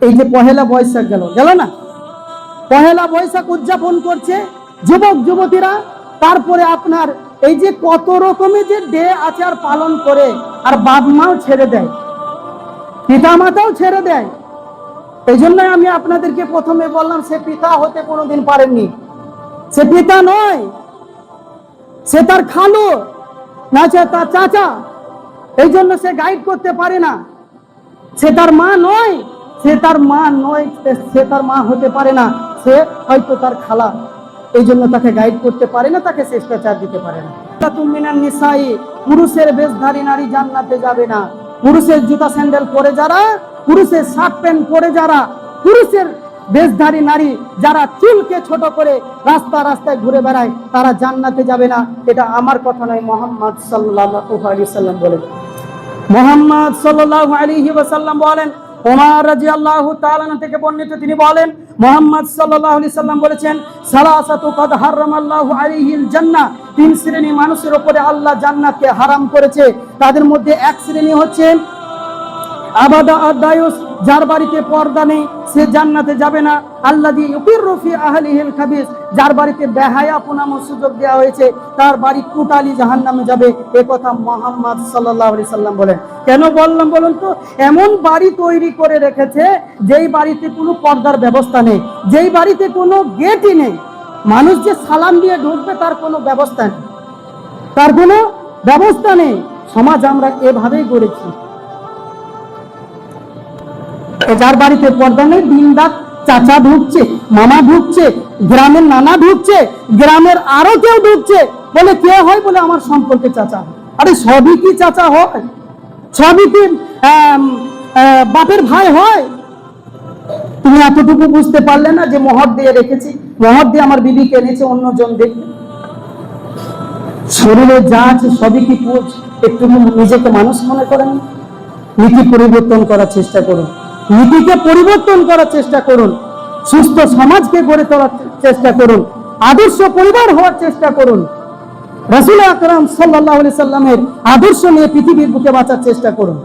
এই যে পহেলা বৈশাখ গেল না, পহেলা বৈশাখ উদযাপন করছে যুবক যুবতীরা। তারপরে আপনার এই যে কত রকমের যে ডে আচার পালন করে, আর বাপ মাও ছেড়ে দেয়, পিতা মাতাও ছেড়ে দেয়। এই জন্যই আমি আপনাদেরকে প্রথমে বললাম, সে পিতা হতে কোনোদিন পারেননি, সে পিতা নয়, সে তার খালু না, সে তার চাচা। এই জন্য সে গাইড করতে পারে না। সে তার মা নয়, সে তার মা নয়, সে তার মা হতে পারে না, সে হয়তো তার খালা। এই জন্য তাকে গাইড করতে পারে না, তাকে শিষ্টাচার দিতে পারে না। তুমিনান নিসাই, পুরুষের বেশধারী নারী জান্নাতে যাবে না। পুরুষের জুতা স্যান্ডেল পরে যারা, পুরুষের শার্ট প্যান্ট পরে যারা, পুরুষের বেশধারী নারী যারা চুলকে ছোট করে রাস্তা রাস্তায় ঘুরে বেড়ায়, তারা জান্নাতে যাবে না। এটা আমার কথা নয়, মুহাম্মদ সাল্লাল্লাহু আলাইহি ওয়াসাল্লাম বলেন। মুহাম্মদ সাল্লাল্লাহু আলাইহি ওয়াসাল্লাম বলেন, ওমর রাদিয়াল্লাহু তাআলা থেকে বর্ণিত, তিনি বলেন মুহাম্মদ সাল্লাল্লাহু আলাইহি সাল্লাম বলেছেন, সালাসাতু কাদ হারামাল্লাহু আলাইহিল জান্নাহ, তিন শ্রেণী মানুষের উপরে আল্লাহ জান্নাতকে হারাম করেছে। তাদের মধ্যে এক শ্রেণী হচ্ছে আবাদা আদায়ুস, যার বাড়িতে পর্দা নেই সে জান্নাতে যাবে না। আল্লাযী ইউকিররু ফি আহলিহিল খাবিস, যার বাড়িতে বেহায়াপনা সুযোগ দেওয়া হয়েছে তার বাড়ি টোটালি জাহান্নামে যাবে। এ কথা মুহাম্মদ সাল্লাল্লাহু আলাইহি সাল্লাম বলেন। কেন বললাম বলুন তো? এমন বাড়ি তৈরি করে রেখেছে যেই বাড়িতে কোনো পর্দার ব্যবস্থা নেই, যেই বাড়িতে কোনো গেটই নেই, মানুষ যে সালাম দিয়ে ঢুকবে তার কোনো ব্যবস্থা নেই, তার কোনো ব্যবস্থা নেই। সমাজ আমরা এভাবেই গড়েছি। যার বাড়িতে পর্দা নেই, দিন রাত চাচা ঢুকছে, মামা ঢুকছে, গ্রামের নানা ঢুকছে, গ্রামের আরো কেউ ঢুকছে। বলে কে হয়? বলে আমার সম্পর্কে চাচা। আরে সবই কি চাচা হয়? সবই কি বাপের ভাই হয়? তুমি এতটুকু বুঝতে পারলে না যে মোহর দিয়ে রেখেছি, মোহর দিয়ে আমার বিবিকে এনেছে অন্যজন দেখবে। শরীরে যা আছে সবই কি পুজ? একটু নিজেকে মানুষ মনে করেন, নীতি পরিবর্তন করার চেষ্টা করুন, নীতিকে পরিবর্তন করার চেষ্টা করুন, সুস্থ সমাজকে গড়ে তোলার চেষ্টা করুন, আদর্শ পরিবার হওয়ার চেষ্টা করুন, রাসূল আকরাম সাল্লাল্লাহু আলাইহি সাল্লামের আদর্শ নিয়ে পৃথিবীর বুকে বাঁচার চেষ্টা করুন।